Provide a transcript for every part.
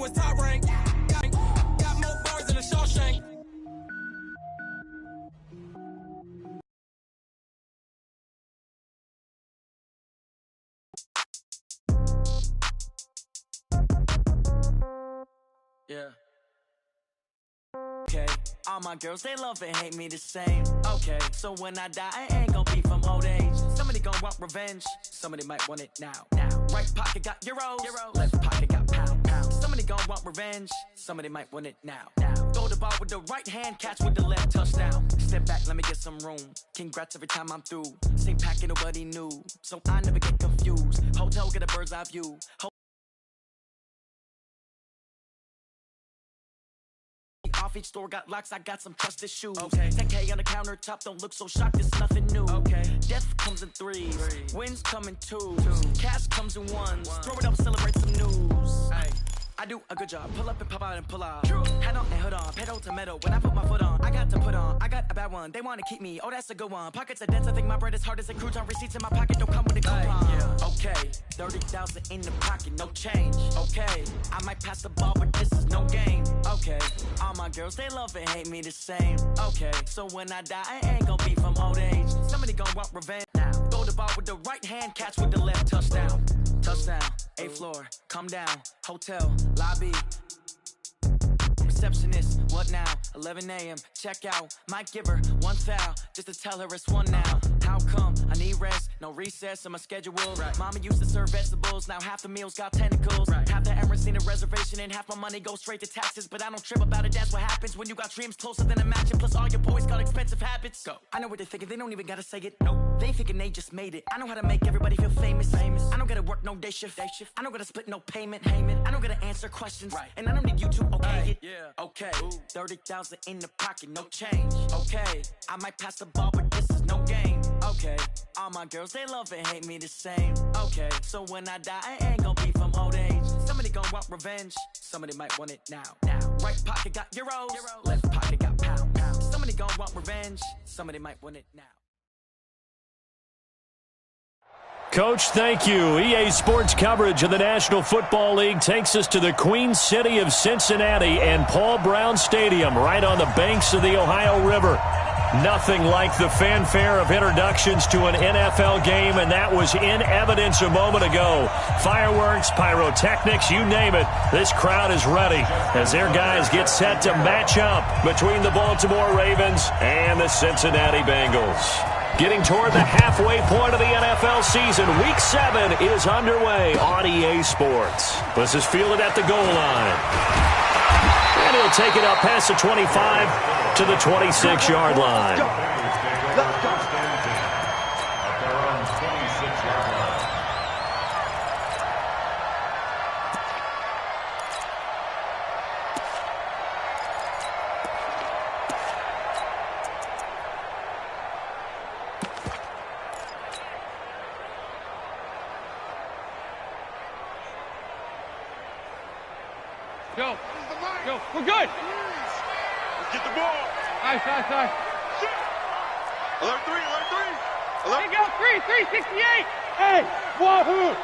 it's top rank. Got more bars than a Shawshank. Yeah. Okay, all my girls, they love and hate me the same. Okay, so when I die, I ain't gonna be from old age. Somebody gonna want revenge, somebody might want it now. Right pocket got euros, left pocket got pounds. Somebody gonna want revenge, somebody might want it now. Throw the ball with the right hand, catch with the left, touchdown. Step back, let me get some room. Congrats every time I'm through. Same packet, nobody knew, so I never get confused. Hotel, get a bird's eye view. Off each store got locks, I got some trusted shoes. Okay. 10K on the countertop, don't look so shocked, it's nothing new. Okay. Death comes in threes, wins come in twos, cash comes in ones. Throw it up, celebrate some news. Ay. I do a good job, pull up and pop out and pull off. Hat on and hood on, pedal to metal. When I put my foot on, I got to put on. I got a bad one, they want to keep me, oh that's a good one. Pockets are dense, I think my bread is hard as a crouton. Receipts in my pocket don't come with a coupon. Yeah. Okay, 30,000 in the pocket, no change. Okay, I might pass the ball, but this is no game. Okay, all my girls, they love and hate me the same. Okay, so when I die, I ain't gonna be from old age. Somebody gonna want revenge now. Throw the ball with the right hand, catch with the left, touchdown. Touchdown, 8th floor, come down, hotel, lobby. Receptionist, what now? 11 a.m. check out. Might give her one foul just to tell her it's one now. How come? I need rest, no recess in my schedule. Right. Mama used to serve vegetables, now half the meals got tentacles. Right. Half the Emirates need a reservation and half my money goes straight to taxes. But I don't trip about it, that's what happens when you got dreams closer than a match. And plus all your boys got expensive habits. Go. I know what they're thinking, they don't even gotta say it. Nope. They thinking they just made it. I know how to make everybody feel famous. I don't gotta work no day shift. I don't gotta split no payment. I don't gotta answer questions. Right. And I don't need you to okay it. Yeah. Okay, 30,000 in the pocket, no change. Okay, I might pass the ball, but this is no game. Okay, all my girls, they love and hate me the same. Okay, so when I die, I ain't gonna be from old age. Somebody gonna want revenge, somebody might want it now. Right pocket got euros, left pocket got pounds. Somebody gonna want revenge, somebody might want it now. Coach, thank you. EA Sports coverage of the National Football League takes us to the Queen City of Cincinnati and Paul Brown Stadium right on the banks of the Ohio River. Nothing like the fanfare of introductions to an NFL game, and that was in evidence a moment ago. Fireworks, pyrotechnics, you name it. This crowd is ready as their guys get set to match up between the Baltimore Ravens and the Cincinnati Bengals. Getting toward the halfway point of the NFL season, Week 7 is underway on EA Sports. This is fielded at the goal line. And he'll take it up past the 25 to the 26-yard line. Let's go. Go, we're good. Let's get the ball. Nice. Alert 3. Alert. Hey, go, 368. Hey, wahoo.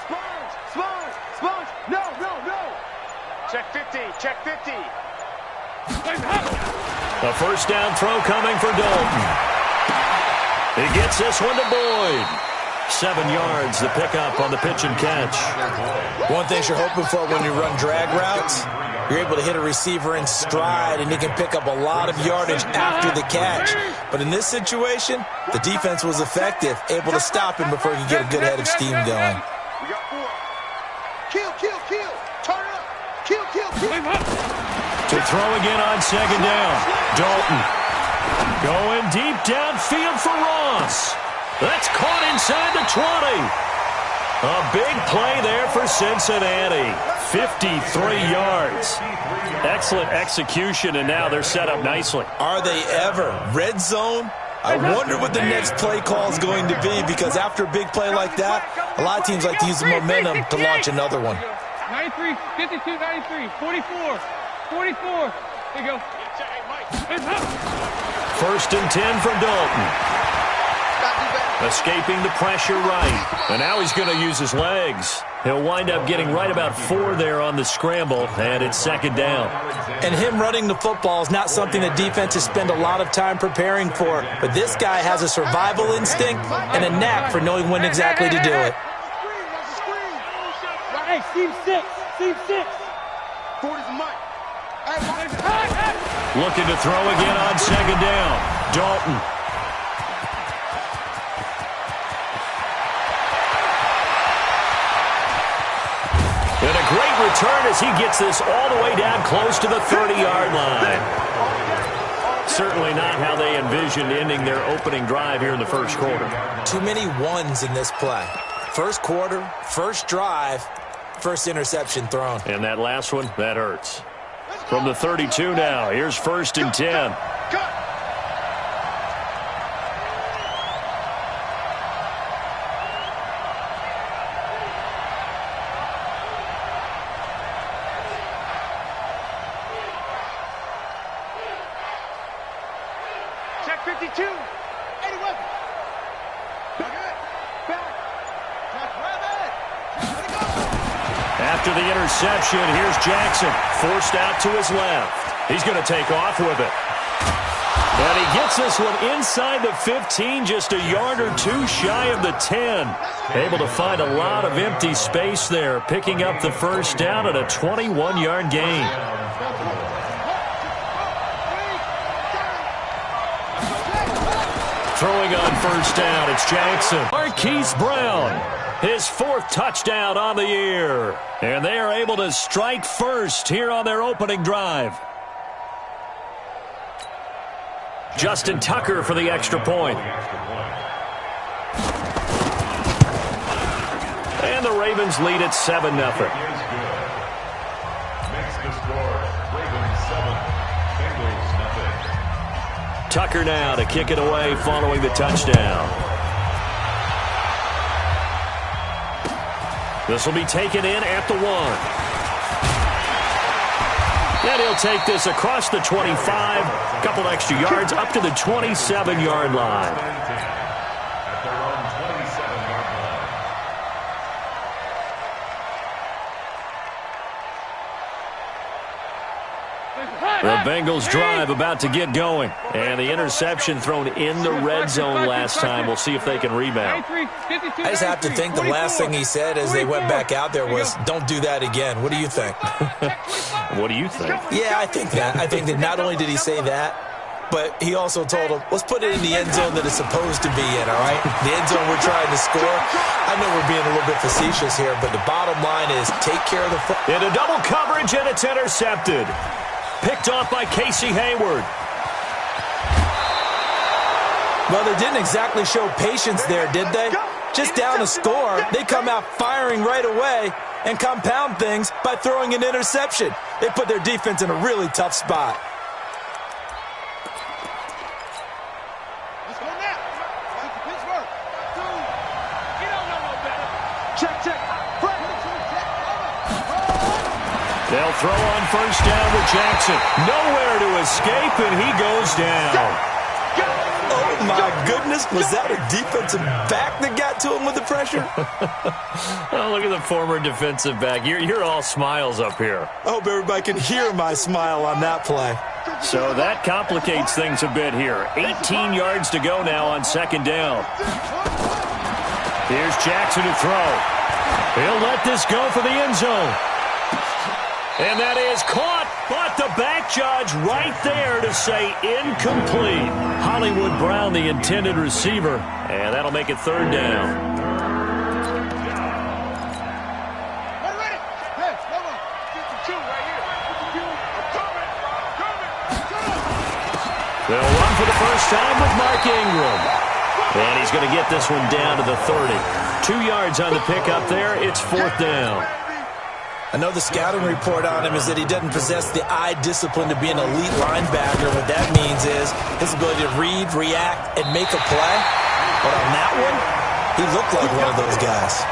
Sponge. No. Check 50. A first down throw coming for Dalton. He gets this one to Boyd. 7 yards, the pickup on the pitch and catch. One thing you're hoping for when you run drag routes, you're able to hit a receiver in stride, and he can pick up a lot of yardage after the catch. But in this situation, the defense was effective, able to stop him before he could get a good head of steam going. We got 4. Kill. Turn up. Kill. To throw again on second down. Dalton going deep downfield for Ross. That's caught inside the 20. A big play there for Cincinnati. 53 yards. Excellent execution, and now they're set up nicely. Are they ever? Red zone? I wonder what the next play call is going to be, because after a big play like that, a lot of teams like to use the momentum to launch another one. 93, 52, 93, 44. There you go. First and 10 for Dalton. Escaping the pressure right. And now he's going to use his legs. He'll wind up getting right about 4 there on the scramble, and it's second down. And him running the football is not something that defenses spend a lot of time preparing for. But this guy has a survival instinct and a knack for knowing when exactly to do it. Hey, Team 6. Team 6. 40's a mic. Looking to throw again on second down. Dalton. And a great return as he gets this all the way down close to the 30-yard line. Certainly not how they envisioned ending their opening drive here in the first quarter. Too many ones in this play. First quarter, first drive, first interception thrown. And that last one, that hurts. From the 32 now, here's 1st and 10. Check 52. 81. After the interception, here's Jackson, forced out to his left. He's going to take off with it. And he gets this one inside the 15, just a yard or two shy of the 10. Able to find a lot of empty space there, picking up the first down at a 21-yard gain. Throwing on first down, it's Jackson. Marquise Brown, his 4th touchdown on the year. And they are able to strike first here on their opening drive. Justin Tucker for the extra point. And the Ravens lead at 7-0. Tucker now to kick it away following the touchdown. This will be taken in at the 1. And he'll take this across the 25, a couple extra yards up to the 27-yard line. The Bengals drive about to get going. And the interception thrown in the red zone last time. We'll see if they can rebound. I just have to think the last thing he said as they went back out there was, don't do that again. What do you think? What do you think? Yeah, I think that. I think that not only did he say that, but he also told him, let's put it in the end zone that it's supposed to be in, all right? The end zone we're trying to score. I know we're being a little bit facetious here, but the bottom line is take care of the football. Into double coverage, and it's intercepted. Picked off by Casey Hayward. Well, they didn't exactly show patience there, did they? Just down a score, they come out firing right away and compound things by throwing an interception. They put their defense in a really tough spot. Let's go now. Pittsburgh. You don't know no better. Check. They'll throw on first down with Jackson. Nowhere to escape, and he goes down. Oh, my goodness. Was that a defensive back that got to him with the pressure? Oh, look at the former defensive back. You're all smiles up here. I hope everybody can hear my smile on that play. So that complicates things a bit here. 18 yards to go now on second down. Here's Jackson to throw. He'll let this go for the end zone. And that is caught, but the back judge right there to say incomplete. Hollywood Brown, the intended receiver, and that'll make it third down. Ready. Hey, come on. 52 right here. 52. I'm coming. They'll run for the first time with Mark Ingram. And he's going to get this one down to the 30. 2 yards on the pickup there. It's fourth down. I know the scouting report on him is that he doesn't possess the eye discipline to be an elite linebacker. What that means is his ability to read, react, and make a play. But on that one, he looked like one of those guys.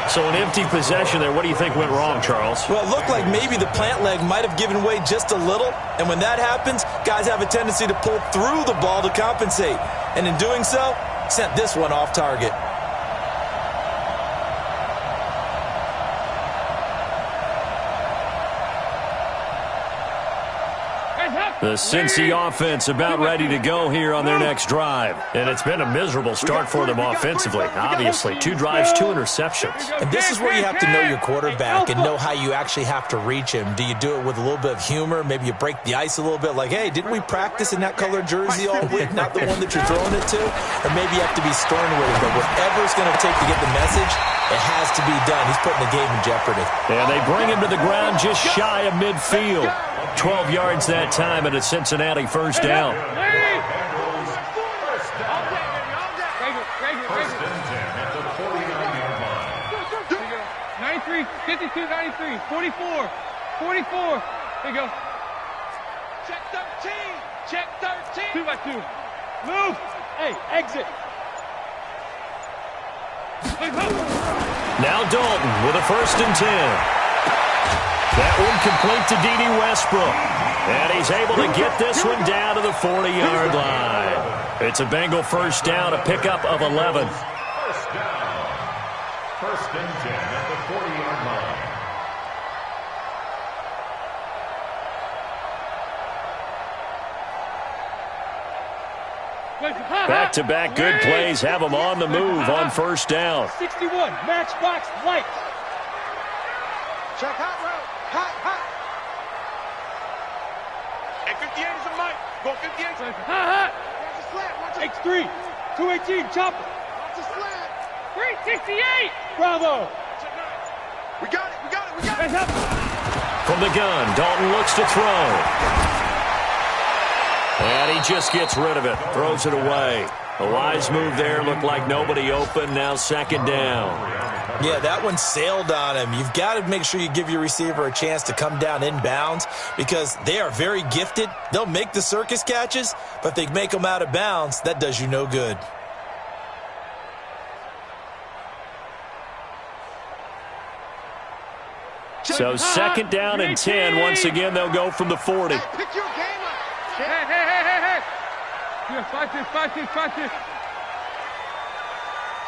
So an empty possession there. What do you think went wrong, Charles? Well, it looked like maybe the plant leg might have given way just a little. And when that happens, guys have a tendency to pull through the ball to compensate. And in doing so, sent this one off target. The Cincy offense about ready to go here on their next drive. And it's been a miserable start for them offensively, obviously. 2 drives, 2 interceptions. And this is where you have to know your quarterback and know how you actually have to reach him. Do you do it with a little bit of humor? Maybe you break the ice a little bit like, hey, didn't we practice in that colored jersey all week? Not the one that you're throwing it to? Or maybe you have to be stern with him. But whatever it's going to take to get the message, it has to be done. He's putting the game in jeopardy. And they bring him to the ground just shy of midfield. 12 yards that time and a Cincinnati first down. First and 10 at the 49-yard line. 93, 52, 93, 44, 44. There you go. Check 13. Check 13. 2 by 2. Move. Hey, exit. Now Dalton with a first and 10. That one complete to D.D. Westbrook. And he's able to get this one down to the 40-yard line. It's a Bengal first down, a pickup of 11. First down. First and 10 at the 40-yard line. Back-to-back good plays have them on the move on first down. 61, matchbox light. Check hot route. Hot, hot. Hey, 58 is a mic. Go 58. Hot, hot. Watch the slant. X3. 218, chopper. Watch the slant. 368. Bravo. We got it, we got it, we got it. From the gun, Dalton looks to throw. And he just gets rid of it, throws it away. A wise move there, looked like nobody open, now second down. Yeah, that one sailed on him. You've got to make sure you give your receiver a chance to come down inbounds because they are very gifted. They'll make the circus catches, but if they make them out of bounds, that does you no good. So second down and 10. Once again, they'll go from the 40. Hey, pick your game up. Hey. Yeah, 5-6, 5-6, 5-6.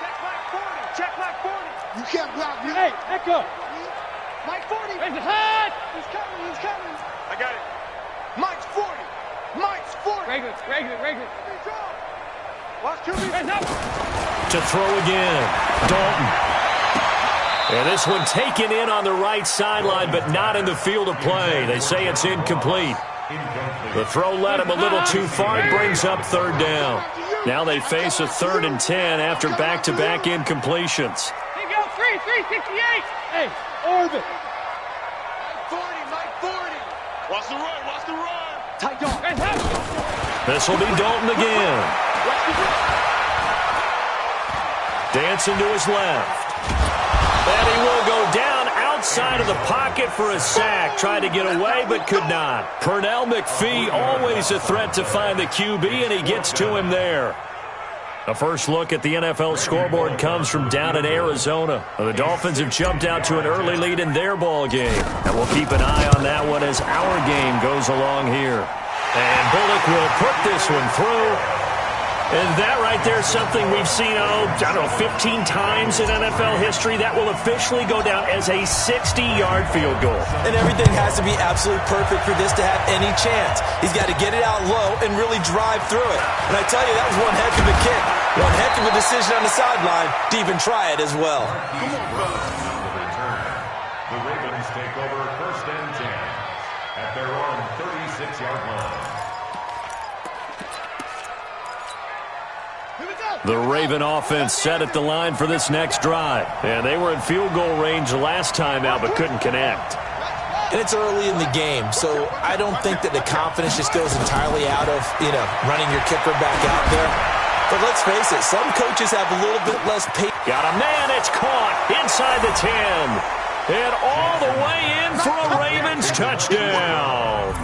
Check black 40. Check black 40. You can't block me. Hey, echo. Mike 40. It's hot. He's coming. I got it. Mike's 40. Mike's 40. Regular. Watch QB. To throw again, Dalton. And this one taken in on the right sideline, but not in the field of play. They say it's incomplete. The throw led him a little too far. It brings up third down. Now they face a 3rd and 10 after back-to-back incompletions. Here you go, 368. Hey, orbit. Mike 40. Watch the run. Tight dog. This will be Dalton again. Dancing to his left. And he will go down outside of the pocket for a sack. Tried to get away, but could not. Pernell McPhee, always a threat to find the QB, and he gets to him there. A first look at the NFL scoreboard comes from down in Arizona. The Dolphins have jumped out to an early lead in their ball game. And we'll keep an eye on that one as our game goes along here. And Bullock will put this one through. And that right there is something we've seen, 15 times in NFL history. That will officially go down as a 60-yard field goal. And everything has to be absolutely perfect for this to have any chance. He's got to get it out low and really drive through it. And I tell you, that was one heck of a kick. One heck of a decision on the sideline to even try it as well. The Ravens take over first and 10 at their own 36-yard line. The Raven offense set at the line for this next drive. And they were in field goal range the last time out, but couldn't connect. And it's early in the game, so I don't think that the confidence just goes entirely out of, running your kicker back out there. But let's face it, some coaches have a little bit less patience. Got a man, it's caught inside the 10. And all the way in for a Ravens touchdown.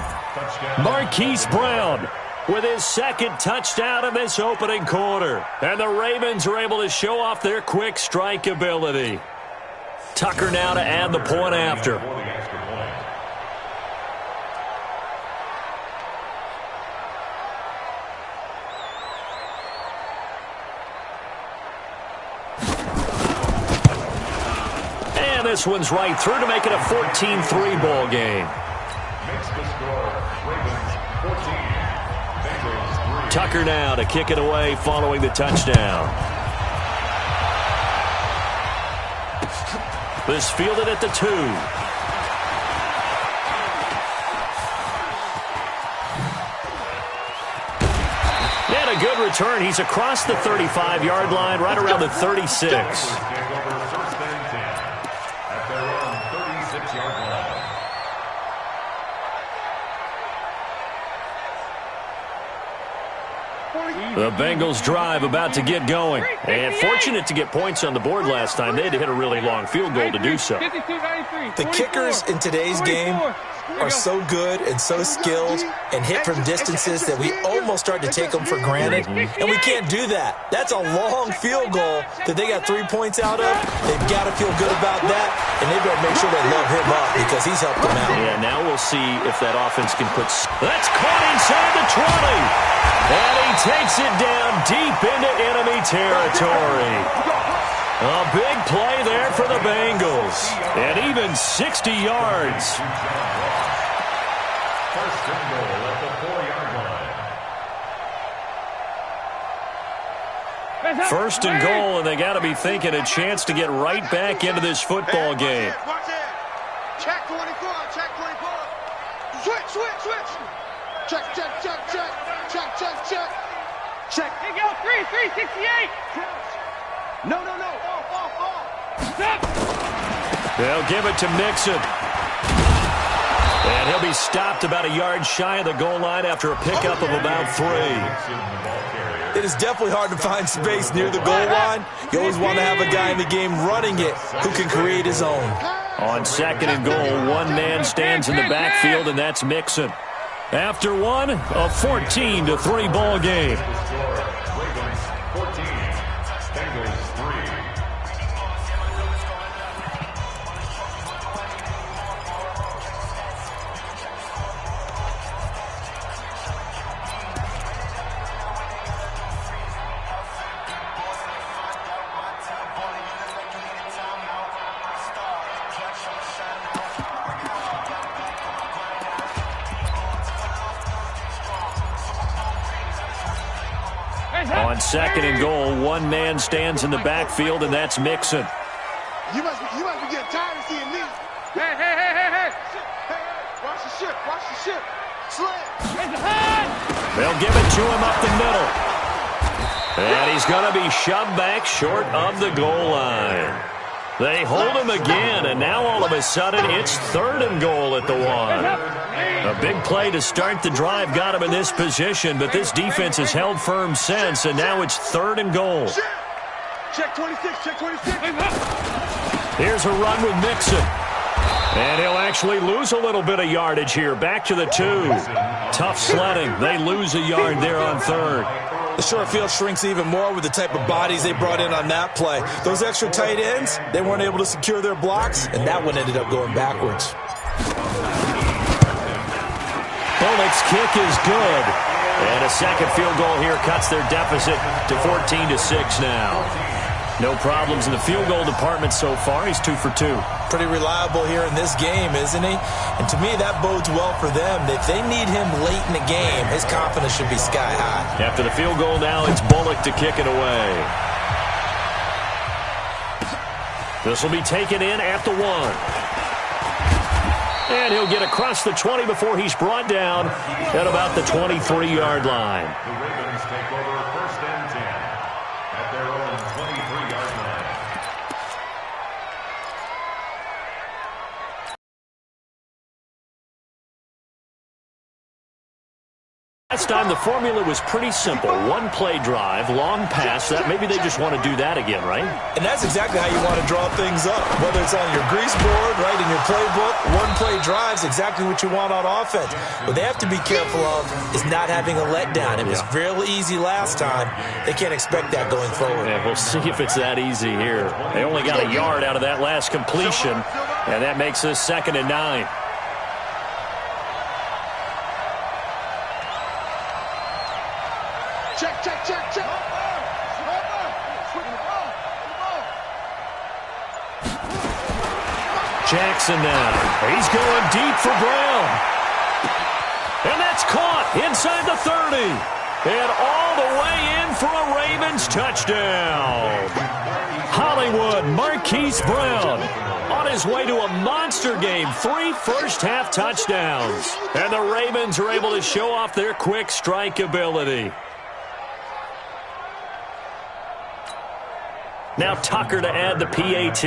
Marquise Brown with his second touchdown in this opening quarter. And the Ravens are able to show off their quick strike ability. Tucker now to add the point after. this one's right through to make it a 14-3 ball game. Makes the score Ravens 14, Bengals 3. Tucker now to kick it away following the touchdown. This fielded at the 2. And a good return. He's across the 35-yard line, right around the 36. The Bengals drive about to get going. And fortunate to get points on the board last time. They had to hit a really long field goal to do so. The kickers in today's game are so good and so skilled and hit from distances that we almost start to take them for granted. And we can't do that. That's a long field goal that they got 3 points out of. They've got to feel good about that, and they've got to make sure they love him up because he's helped them out. Yeah, now we'll see if that offense can put... That's caught inside the 20. And he takes it down deep into enemy territory. A big play there for the Bengals. And even 60 yards. First and goal at the 4-yard line. First and goal, and they got to be thinking a chance to get right back into this football game. Watch it. Check 24. Check 24. Switch. Check. Check. Hey, go, 368. No. Stop. They'll give it to Mixon. And he'll be stopped about a yard shy of the goal line after a pickup of about 3. It is definitely hard to find space near the goal line. You always want to have a guy in the game running it who can create his own. On second and goal, one man stands in the backfield, and that's Mixon. After one, a 14-3 ball game. Ravens 14, Bengals 3. On second and goal, one man stands in the backfield, and that's Mixon. You must be getting tired of seeing me. Hey. Hey, watch the ship. Sled. They'll give it to him up the middle. And he's going to be shoved back short of the goal line. They hold him again, and now all of a sudden it's third and goal at the 1. A big play to start the drive got him in this position, but this defense has held firm since, and now it's third and goal. Check 26. Here's a run with Mixon. And he'll actually lose a little bit of yardage here. Back to the 2. Tough sledding. They lose a yard there on third. The short field shrinks even more with the type of bodies they brought in on that play. Those extra tight ends, they weren't able to secure their blocks, and that one ended up going backwards. Bullock's kick is good. And a second field goal here cuts their deficit to 14-6 now. No problems in the field goal department so far. He's 2 for 2. Pretty reliable here in this game, isn't he? And to me, that bodes well for them. If they need him late in the game, his confidence should be sky high. After the field goal now, it's Bullock to kick it away. This will be taken in at the 1. And he'll get across the 20 before he's brought down at about the 23-yard line. The Ravens take over first and 10 at their own 23-yard line. Last time the formula was pretty simple. One play drive, long pass. That maybe they just want to do that again, right? And that's exactly how you want to draw things up. Whether it's on your grease board, right, in your playbook, one play drive's exactly what you want on offense. What they have to be careful of is not having a letdown. It was real easy last time. They can't expect that going forward. Yeah, we'll see if it's that easy here. They only got a yard out of that last completion, and that makes this 2nd and 9. Check. Jackson now. He's going deep for Brown. And that's caught inside the 30. And all the way in for a Ravens touchdown. Hollywood Marquise Brown on his way to a monster game. 3 first-half touchdowns. And the Ravens are able to show off their quick strike ability. Now Tucker to add the PAT.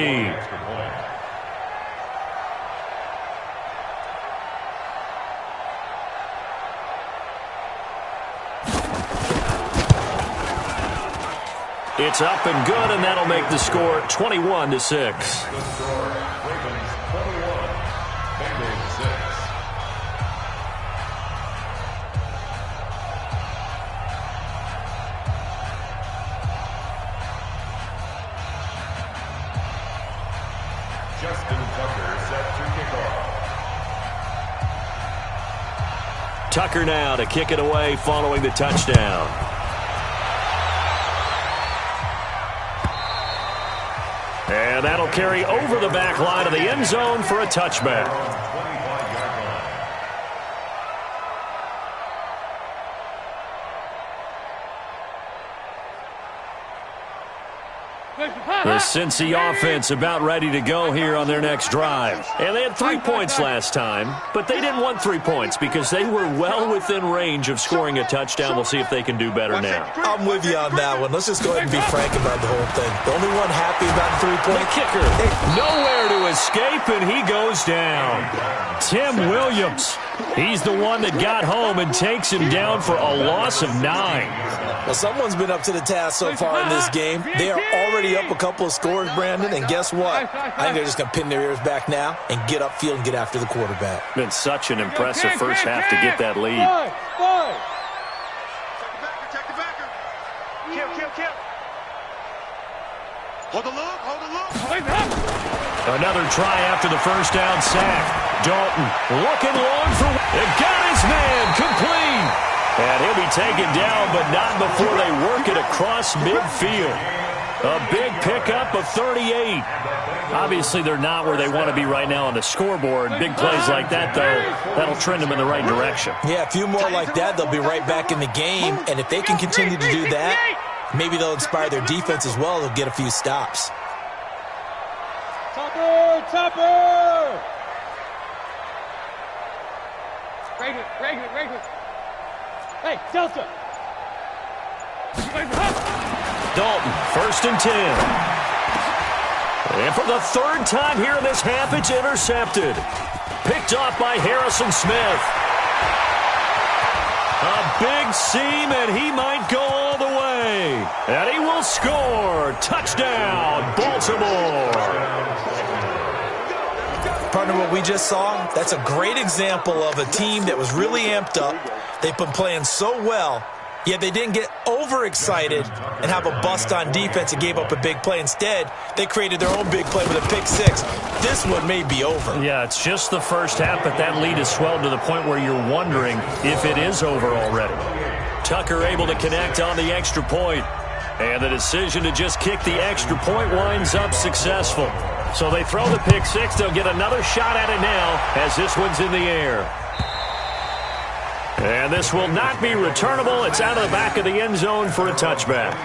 It's up and good, and that'll make the score 21-6. The score, Ravens 21, Bengals 6. Justin Tucker set to kick off. Tucker now to kick it away following the touchdown. And that'll carry over the back line of the end zone for a touchback. The Cincy offense about ready to go here on their next drive. And they had 3 points last time, but they didn't want 3 points because they were well within range of scoring a touchdown. We'll see if they can do better now. I'm with you on that one. Let's just go ahead and be frank about the whole thing. The only one happy about the 3-point kicker. Nowhere to escape, and he goes down. Tim Williams. He's the one that got home and takes him down for a loss of 9. Well, someone's been up to the task so far in this game. They are already up a couple of scores, Brandon, and guess what? I think they're just going to pin their ears back now and get upfield and get after the quarterback. Been such an impressive first half to get that lead. Check the backer. Kill. Hold the look. Another try after the first down sack. Dalton looking long for... It got his man complete. And he'll be taken down, but not before they work it across midfield. A big pickup of 38. Obviously, they're not where they want to be right now on the scoreboard. Big plays like that, though, that'll trend them in the right direction. Yeah, a few more like that, they'll be right back in the game. And if they can continue to do that, maybe they'll inspire their defense as well. They'll get a few stops. Topper! Regular. Hey, Delta! Dalton, 1st and 10. And for the 3rd time here in this half, it's intercepted. Picked off by Harrison Smith. A big seam, and he might go all the way. And he will score. Touchdown, Baltimore. Partner, what we just saw, that's a great example of a team that was really amped up. They've been playing so well, yet they didn't get overexcited and have a bust on defense and gave up a big play. Instead, they created their own big play with a pick 6. This one may be over. Yeah, it's just the first half, but that lead has swelled to the point where you're wondering if it is over already. Tucker able to connect on the extra point. And the decision to just kick the extra point winds up successful. So they throw the pick 6. They'll get another shot at it now as this one's in the air. And this will not be returnable. It's out of the back of the end zone for a touchback.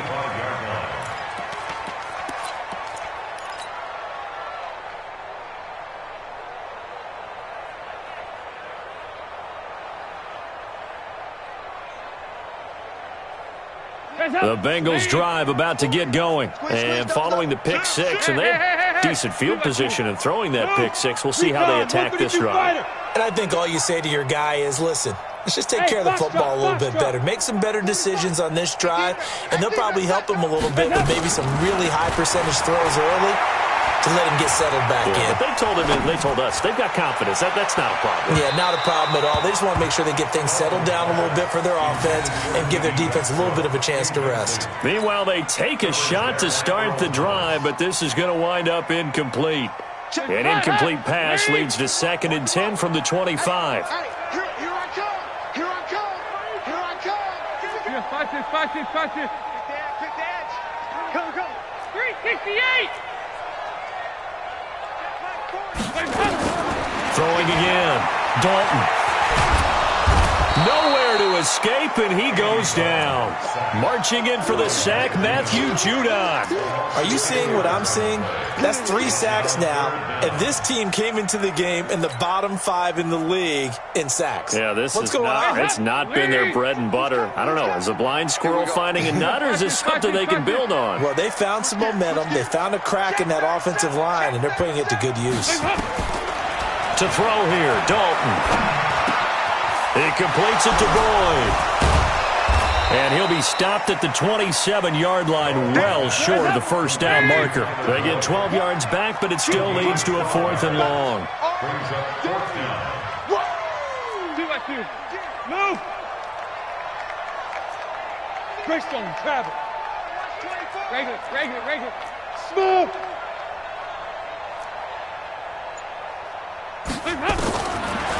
The Bengals drive about to get going. And following the pick 6, and they have decent field position in throwing that pick 6. We'll see how they attack this drive. And I think all you say to your guy is, listen, let's just take care of the football a little bit better. Make some better decisions on this drive, and they'll probably help him a little bit with maybe some really high percentage throws early to let him get settled back in. But they told us they've got confidence. That's not a problem. Yeah, not a problem at all. They just want to make sure they get things settled down a little bit for their offense and give their defense a little bit of a chance to rest. Meanwhile, they take a shot to start the drive, but this is going to wind up incomplete. An incomplete pass leads to 2nd and 10 from the 25. Here I come! Here I come! 5-6. Pick the edge. Go. 368! Throwing again. Dalton. Nowhere to escape, and he goes down. Marching in for the sack, Matthew Judon. Are you seeing what I'm seeing? That's 3 sacks now, and this team came into the game in the bottom 5 in the league in sacks. Yeah, What's going on? It's not been their bread and butter. I don't know. Is a blind squirrel finding a nut, or is this something they can build on? Well, they found some momentum. They found a crack in that offensive line, and they're putting it to good use. To throw here, Dalton. He completes it to Boyd. And he'll be stopped at the 27-yard line, well short of the first down marker. They get 12 yards back, but it still leads to a 4th and long. Brings up 4th down. 2-by-2. Move. Greystone, travel. Regular. Smooth.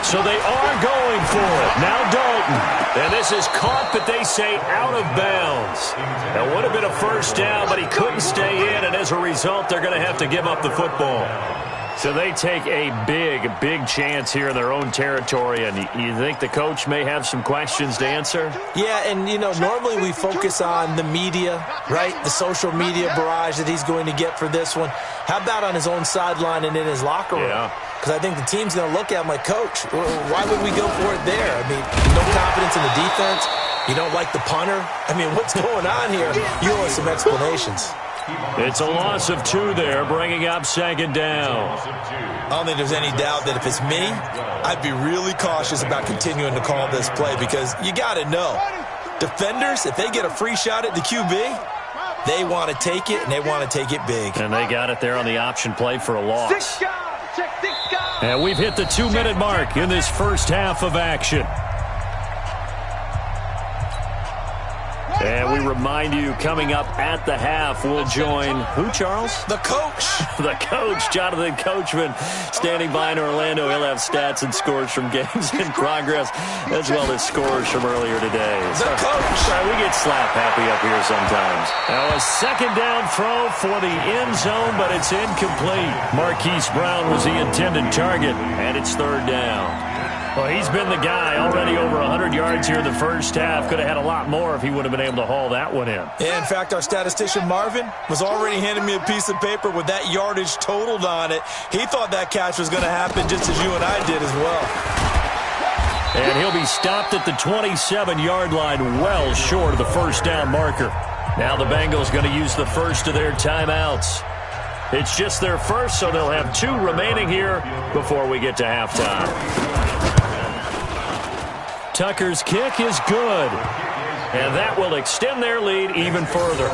So they are going for it. Now Dalton. And this is caught, but they say out of bounds. That would have been a first down, but he couldn't stay in, and as a result, they're going to have to give up the football. So they take a big chance here in their own territory, and you think the coach may have some questions to answer? Yeah, and, you know, normally we focus on the media, right? The social media barrage that he's going to get for this one. How about on his own sideline and in his locker room? Yeah. Because I think the team's going to look at him like, Coach, why would we go for it there? I mean, no confidence in the defense. You don't like the punter. I mean, what's going on here? You owe us some explanations. It's a loss of 2 there, bringing up 2nd down. I don't think there's any doubt that if it's me, I'd be really cautious about continuing to call this play because you got to know, defenders, if they get a free shot at the QB, they want to take it, and they want to take it big. And they got it there on the option play for a loss. And we've hit the 2-minute mark in this first half of action. And we remind you, coming up at the half, we'll join who, Charles? The coach. The coach, Jonathan Coachman, standing by in Orlando. He'll have stats and scores from games in progress, as well as scores from earlier today. The coach. We get slap happy up here sometimes. Now a 2nd down throw for the end zone, but it's incomplete. Marquise Brown was the intended target, and it's 3rd down. Well, he's been the guy, already over 100 yards here in the first half. Could have had a lot more if he would have been able to haul that one in. Yeah, in fact, our statistician Marvin was already handing me a piece of paper with that yardage totaled on it. He thought that catch was going to happen just as you and I did as well. And he'll be stopped at the 27-yard line, well short of the first down marker. Now the Bengals going to use the first of their timeouts. It's just their first, so they'll have 2 remaining here before we get to halftime. Tucker's kick is good, and that will extend their lead even further.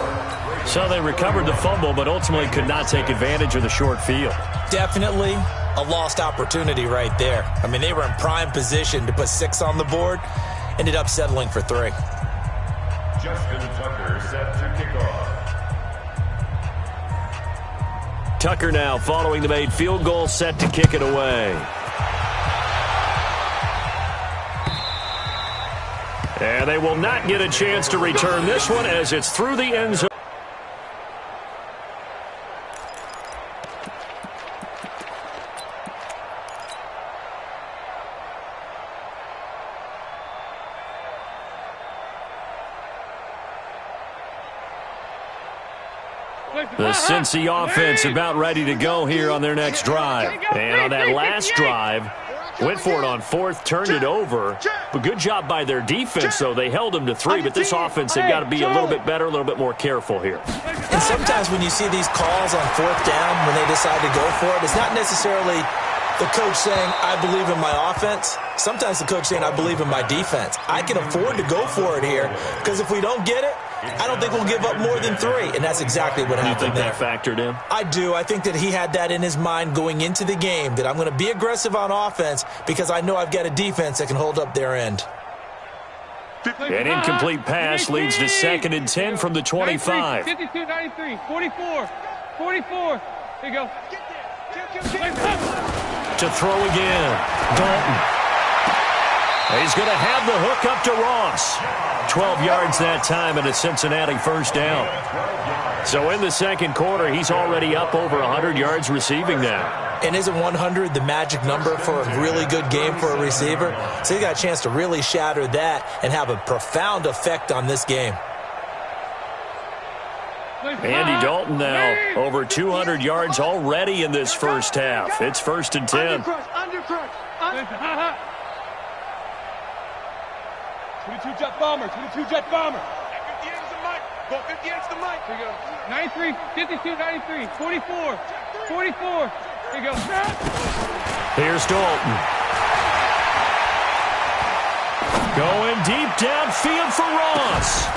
So they recovered the fumble, but ultimately could not take advantage of the short field. Definitely a lost opportunity right there. I mean, they were in prime position to put 6 on the board, ended up settling for 3. Justin Tucker set to kick off. Tucker now following the made field goal, set to kick it away. And they will not get a chance to return this one as it's through the end zone. The Cincy offense about ready to go here on their next drive. And on that last drive, went for it on 4th, turned it over. But good job by their defense, though. They held them to 3. But this offense, they've got to be a little bit better, a little bit more careful here. And sometimes when you see these calls on 4th down, when they decide to go for it, it's not necessarily the coach saying, I believe in my offense. Sometimes the coach saying, I believe in my defense. I can afford to go for it here because if we don't get it, I don't think we'll give up more than 3, and that's exactly what happened there. You think that factored in? I do. I think that he had that in his mind going into the game, that I'm going to be aggressive on offense because I know I've got a defense that can hold up their end. An incomplete pass leads to 2nd and 10 from the 25. 52, 93, 44, 44. Here you go. To throw again, Dalton. He's going to have the hook up to Ross. 12 yards that time and a Cincinnati first down. So in the second quarter, he's already up over 100 yards receiving now. And isn't 100 the magic number for a really good game for a receiver? So he got a chance to really shatter that and have a profound effect on this game. Andy Dalton now over 200 yards already in this first half. It's 1st and 10. Undercrush. 22 jet bomber. 22 jet bomber. 58 is the mic. Go 58 is the mic. Here you go. 93, 52, 93, 44, 44. Here you go. Here's Dalton. Going deep downfield for Ross.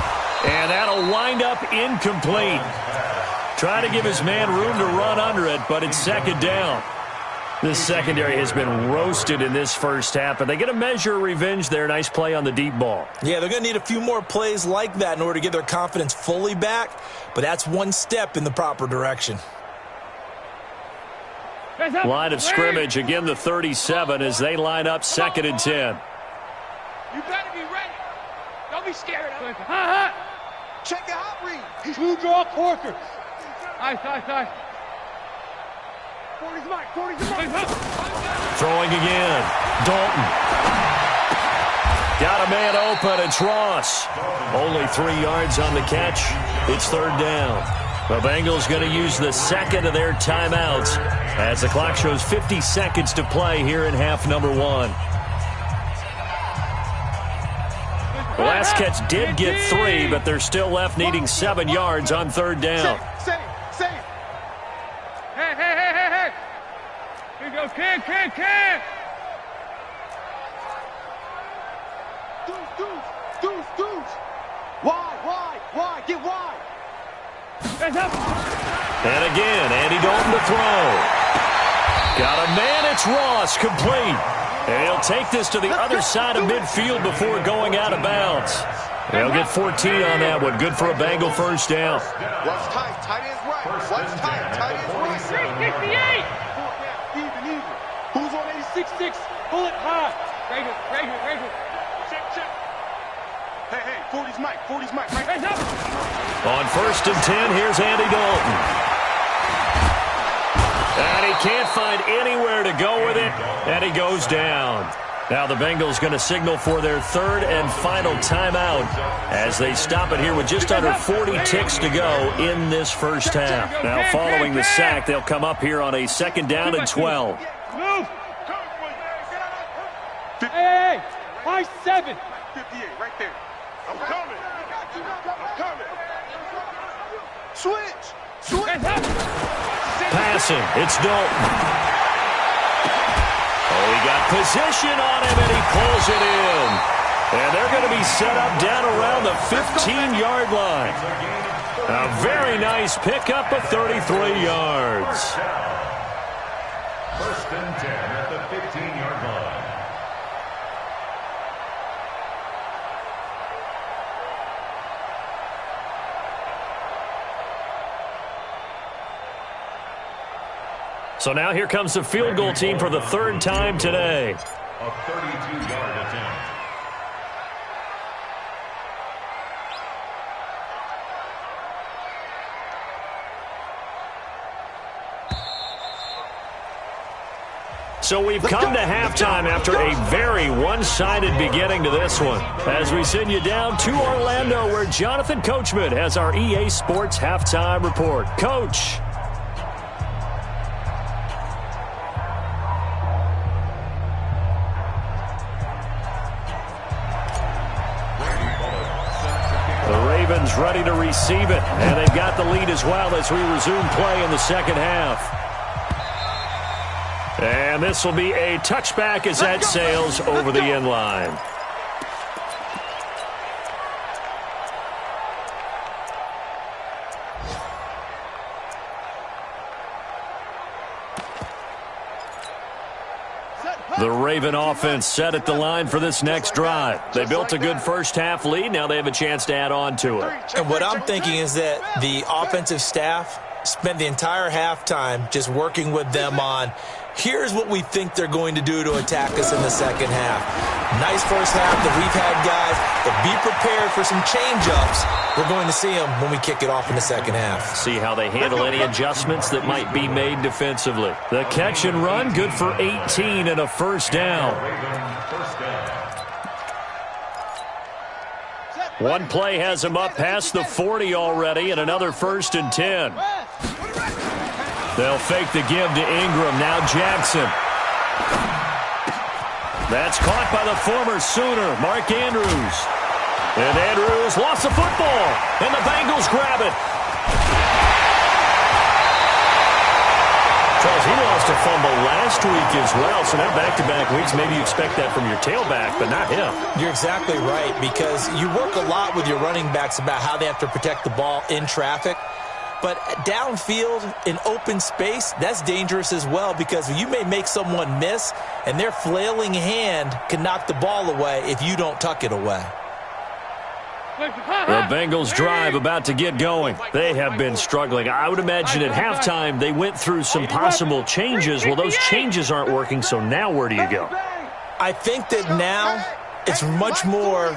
And that'll wind up incomplete. Try to give his man room to run under it, but it's 2nd down. This secondary has been roasted in this first half, but they get a measure of revenge there. Nice play on the deep ball. Yeah, they're going to need a few more plays like that in order to get their confidence fully back, but that's one step in the proper direction. Line of scrimmage, again the 37 as they line up 2nd and 10. You better be ready. Don't be scared. Check the hot read. 2 draw Corker. Nice. 40's Mike. 40's Mike. Throwing again. Dalton. Got a man open. It's Ross. Only 3 yards on the catch. It's 3rd down. The Bengals going to use the 2nd of their timeouts as the clock shows 50 seconds to play here in half number 1. The last catch did get 3, but they're still left needing 7 yards on 3rd down. Save. Hey. Here you go, can. Deuce. Why? Get wide. And again, Andy Dalton to throw. Got a man, it's Ross, complete. And he'll take this to the other side of midfield before going out of bounds. They'll get 14 on that one. Good for a Bengal 1st down. Watch tight end's right. Watch tight end's right. 68. Even. Who's on 86-6? Pull it high. Rager. Check. Hey, 40's Mike. Right. On 1st and 10, here's Andy Dalton. And he can't find anywhere to go with it, and he goes down. Now the Bengals going to signal for their 3rd and final timeout as they stop it here with just under 40 ticks to go in this first half. Now following the sack, they'll come up here on a 2nd down and 12. Move. Hey, high 7. 58, right there. I'm coming. Switch. Passing, it's Dalton. Oh, he got position on him, and he pulls it in. And they're going to be set up down around the 15-yard line. A very nice pickup of 33 yards. 1st and 10 at the 15-yard line. So now here comes the field goal team for the 3rd time today. A 32-yard attempt. So we've come to halftime after a very one-sided beginning to this one. As we send you down to Orlando, where Jonathan Coachman has our EA Sports halftime report. Coach. Ready to receive it, and they've got the lead as well as we resume play in the 2nd half. And this will be a touchback as that sails over the end line. The Raven offense set at the line for this next drive. They built a good first-half lead. Now they have a chance to add on to it. And what I'm thinking is that the offensive staff spent the entire halftime just working with them on, here's what we think they're going to do to attack us in the 2nd half. Nice first half that we've had, guys, but be prepared for some change-ups. We're going to see them when we kick it off in the second half. See how they handle any adjustments that might be made defensively. The catch and run, good for 18 and a first down. One play has him up past the 40 already, and another 1st and 10. They'll fake the give to Ingram. Now Jackson. That's caught by the former Sooner, Mark Andrews. And Andrews lost the football, and the Bengals grab it. Charles, he lost a fumble last week as well, so now back-to-back weeks, maybe you expect that from your tailback, but not him. You're exactly right, because you work a lot with your running backs about how they have to protect the ball in traffic. But downfield, in open space, that's dangerous as well, because you may make someone miss, and their flailing hand can knock the ball away if you don't tuck it away. The Bengals drive about to get going. They have been struggling. I would imagine at halftime they went through some possible changes. Well, those changes aren't working, so now where do you go? I think that now it's much more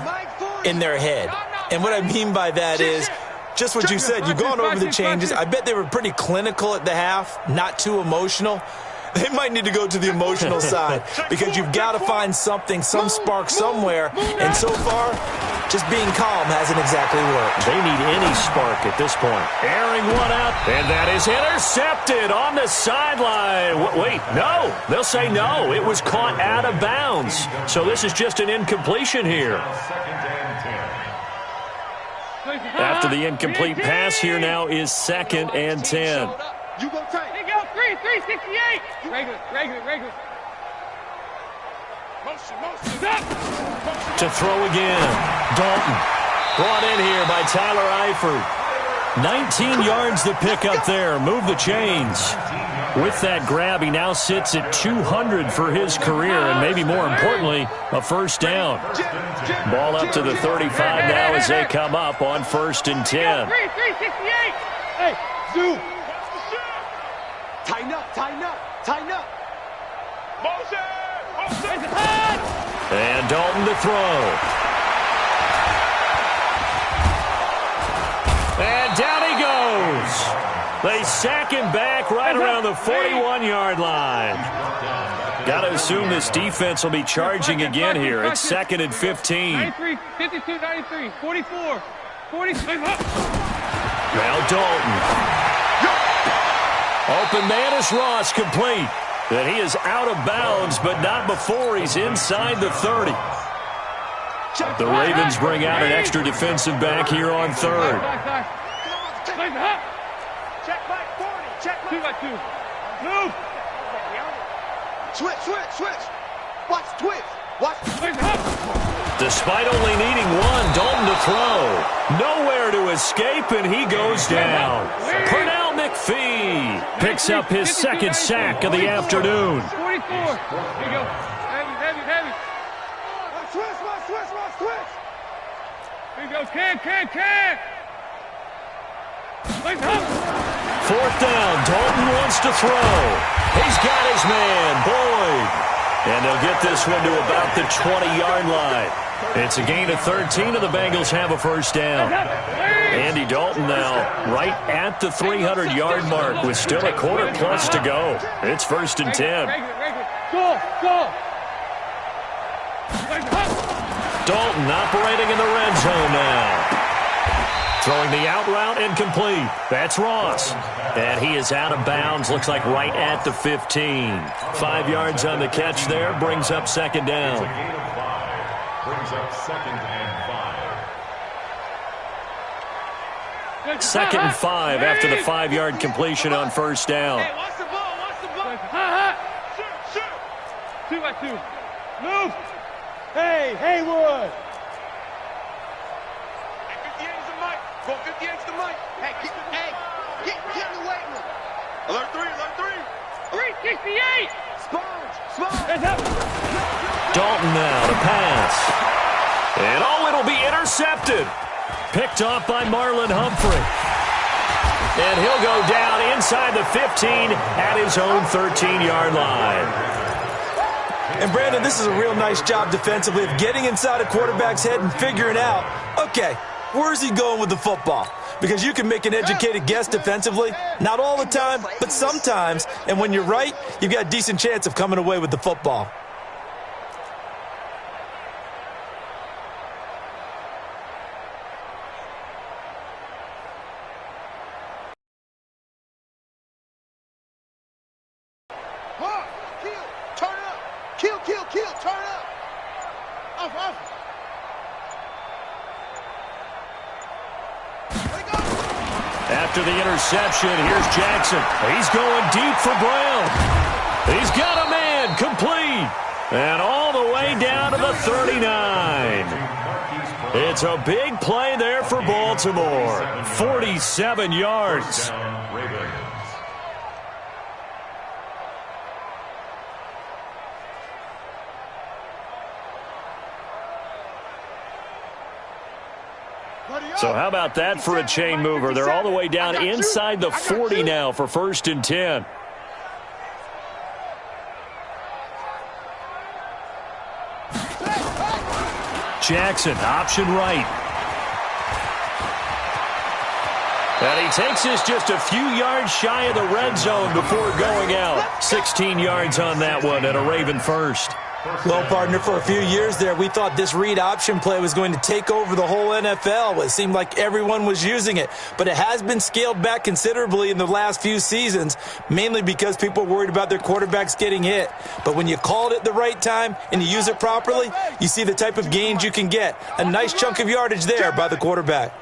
in their head. And what I mean by that is just what you said. You've gone over the changes. I bet they were pretty clinical at the half, not too emotional. They might need to go to the emotional side, because you've got to find something, some spark somewhere. And so far, just being calm hasn't exactly worked. They need any spark at this point. Airing one out, and that is intercepted on the sideline. Wait, no. They'll say no. It was caught out of bounds. So this is just an incompletion here. After the incomplete pass, here now is 2nd and 10. You go tight. They go 368. Regular. Motion. To throw again. Dalton. Brought in here by Tyler Eifert. 19 yards to pick up there. Move the chains. With that grab, he now sits at 200 for his career, and maybe more importantly, a first down. Ball up to the 35 now as they come up on 1st and 10. 368. Hey, Zoo. Tighten up. Motion. And Dalton to throw. And down he goes. They sack him back right around the 41-yard line. Got to assume this defense will be charging again here. It's 2nd and 15. 93, 52, 93, 44, 46. Now Dalton. Open man is Ross, complete. And he is out of bounds, but not before he's inside the 30. The Ravens bring out an extra defensive back here on 3rd. Check back 40. Check back 2. Move. Switch. Watch twitch. Despite only needing one, Dalton to throw. Nowhere to escape, and he goes down. Pernell McPhee picks up his 2nd sack of the afternoon. 44. There you go. Heavy. Switch. There you go. Can. 4th down. Dalton wants to throw. He's got his man, Boyd. And they'll get this one to about the 20-yard line. It's a gain of 13, and the Bengals have a first down. Andy Dalton now right at the 300-yard mark with still a quarter plus to go. It's 1st and 10. Go. Dalton operating in the red zone now. Throwing the out route incomplete. That's Ross. And he is out of bounds. Looks like right at the 15. 5 yards on the catch there. Brings up 2nd down. Brings up 2nd and 5. 2nd and 5 after the 5-yard completion on 1st down. Hey, watch the ball. Shoot. 2 by 2. Move. Hey, Haywood. 58's the mic. Go 58's the mic. Hey, get in the weight room. Alert 3. 368. Sponge. Dalton now to pass. And it'll be intercepted. Picked off by Marlon Humphrey. And he'll go down inside the 15 at his own 13-yard line. And, Brandon, this is a real nice job defensively of getting inside a quarterback's head and figuring out, okay, where's he going with the football? Because you can make an educated guess defensively, not all the time, but sometimes. And when you're right, you've got a decent chance of coming away with the football. After the interception, here's Jackson. He's going deep for Brown. He's got a man, complete. And all the way down to the 39. It's a big play there for Baltimore. 47 yards. So how about that for a chain mover? They're all the way down inside the 40 now for 1st and 10. Jackson, option right. And he takes this just a few yards shy of the red zone before going out. 16 yards on that one and a Raven first. Well, partner, for a few years there, we thought this read option play was going to take over the whole NFL. It seemed like everyone was using it, but it has been scaled back considerably in the last few seasons, mainly because people are worried about their quarterbacks getting hit. But when you call it at the right time and you use it properly, you see the type of gains you can get. A nice chunk of yardage there by the quarterback.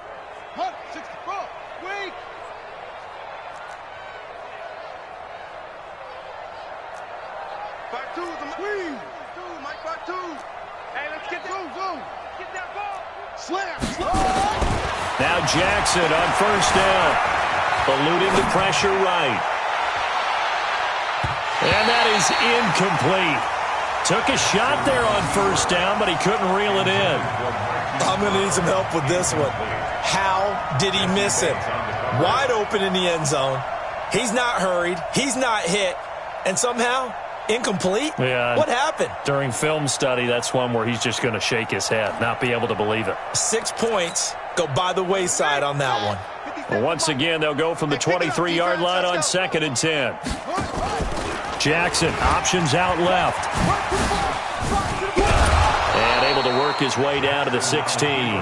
Now Jackson on 1st down. Eluding the pressure right. And that is incomplete. Took a shot there on 1st down, but he couldn't reel it in. I'm going to need some help with this one. How did he miss him? Wide open in the end zone. He's not hurried. He's not hit. And somehow, incomplete? Yeah. What happened? During film study, that's one where he's just going to shake his head, not be able to believe it. 6 points go by the wayside on that one. Well, once again, they'll go from the 23-yard line on 2nd and 10. Jackson, options out left. And able to work his way down to the 16.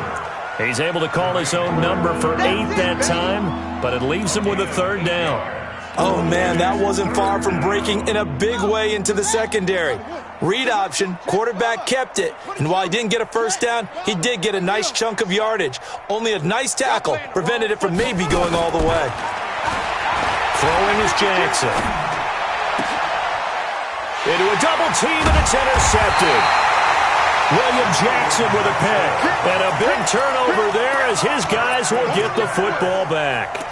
He's able to call his own number for 8 that time, but it leaves him with a 3rd down. Oh, man, that wasn't far from breaking in a big way into the secondary. Read option, quarterback kept it, and while he didn't get a 1st down, he did get a nice chunk of yardage. Only a nice tackle prevented it from maybe going all the way. Throwing is Jackson. Into a double team, and it's intercepted. William Jackson with a pick. And a big turnover there as his guys will get the football back.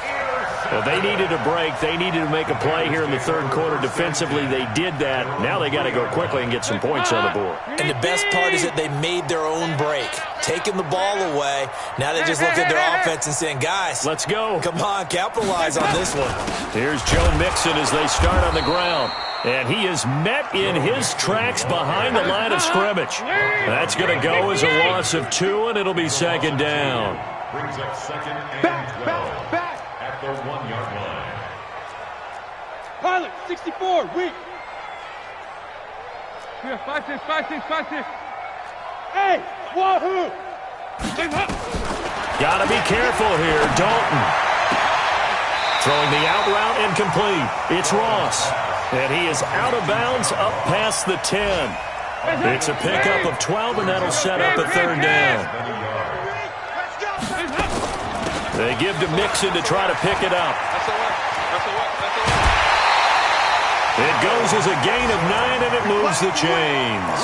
Well, they needed a break. They needed to make a play here in the 3rd quarter. Defensively, they did that. Now they got to go quickly and get some points on the board. And the best part is that they made their own break, taking the ball away. Now they just look at their offense and saying, guys, let's go. Come on, capitalize on this one. Here's Joe Mixon as they start on the ground. And he is met in his tracks behind the line of scrimmage. That's going to go as a loss of 2, and it'll be 2nd down. Brings up 2nd and 12 at the 1-yard line. Pilot, 64, weak. Here, 5-6, 5-6, 5-6. Hey, wahoo! Got to be careful here, Dalton. Throwing the out route incomplete. It's Ross. And he is out of bounds up past the 10. It's a pickup of 12, and that'll set up a 3rd down. They give to Mixon to try to pick it up. It goes as a gain of 9, and it moves the chains.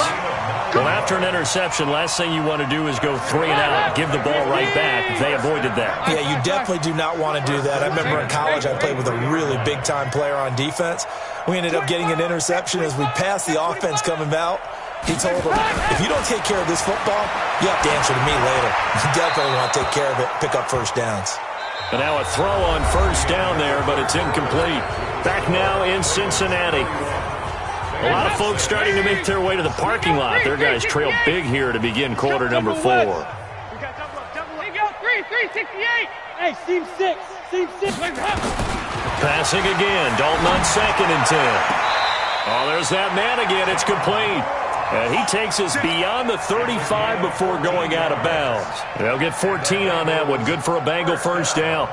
Well, after an interception, last thing you want to do is go 3 and out, give the ball right back. They avoided that. Yeah, you definitely do not want to do that. I remember in college I played with a really big-time player on defense. We ended up getting an interception as we passed the offense coming out. He told him, if you don't take care of this football, you have to answer to me later. You definitely want to take care of it, pick up 1st downs. And now a throw on 1st down there, but it's incomplete. Back now in Cincinnati. A lot of folks starting to make their way to the parking lot. Their guys trail big here to begin quarter number 4. We got double up. Hey, go, 368. Hey, seam 6. Seam 6. Passing again. Dalton on 2nd and 10. Oh, there's that man again. It's complete. And he takes us beyond the 35 before going out of bounds. They'll get 14 on that one. Good for a Bengal first down.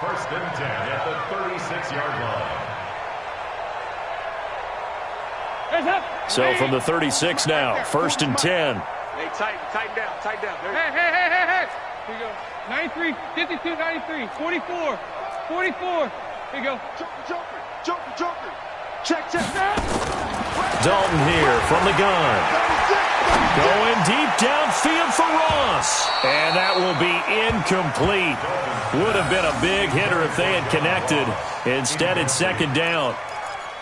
First and 10 at the 36-yard line. So from the 36 now, first and 10. Hey, tighten down. Hey. Here you go. 93, 52, 93, 44. Here you go. Joker. Check. Dalton here from the gun. Going deep downfield for Ross. And that will be incomplete. Would have been a big hitter if they had connected. Instead, it's second down.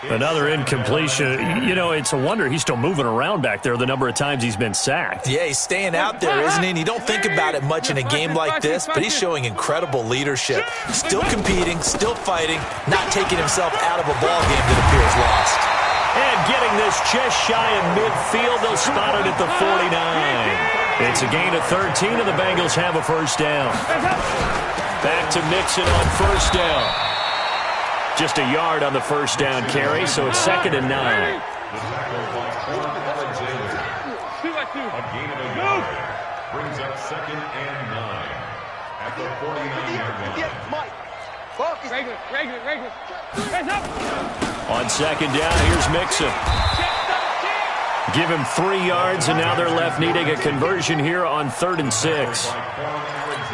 Another incompletion. You know, it's a wonder he's still moving around back there the number of times he's been sacked. Yeah, he's staying out there, isn't he? And you don't think about it much in a game like this, but he's showing incredible leadership. Still competing, still fighting, not taking himself out of a ball game that appears lost. And getting this just shy of midfield, they'll spot it at the 49. It's a gain of 13, and the Bengals have a first down. Back to Mixon on first down. Just a yard on the first down carry, so it's second and 9. The tackle by Alexander. A gain of a yard. Brings up second and 9 at the 49-yard line. Regular. Hands up. On second down, here's Mixon. Give him 3 yards, and now they're left needing a conversion here on 3rd and 6.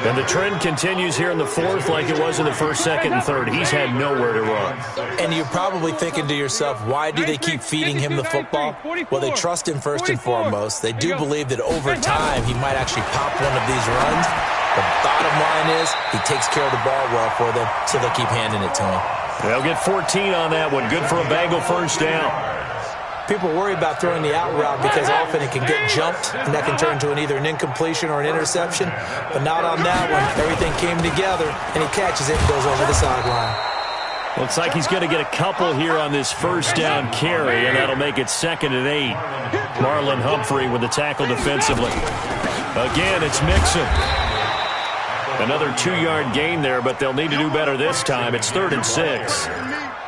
And the trend continues here in the 4th like it was in the 1st, 2nd, and 3rd. He's had nowhere to run. And you're probably thinking to yourself, why do they keep feeding him the football? Well, they trust him first and foremost. They do believe that over time he might actually pop one of these runs. The bottom line is he takes care of the ball well for them, so they'll keep handing it to him. They'll get 14 on that one. Good for a Bengal first down. People worry about throwing the out route because often it can get jumped, and that can turn into either an incompletion or an interception. But not on that one. Everything came together, and he catches it and goes over the sideline. Looks like he's going to get a couple here on this first down carry, and that'll make it second and 8. Marlon Humphrey with the tackle defensively. Again, it's Mixon. Another 2-yard gain there, but they'll need to do better this time. It's 3rd and 6.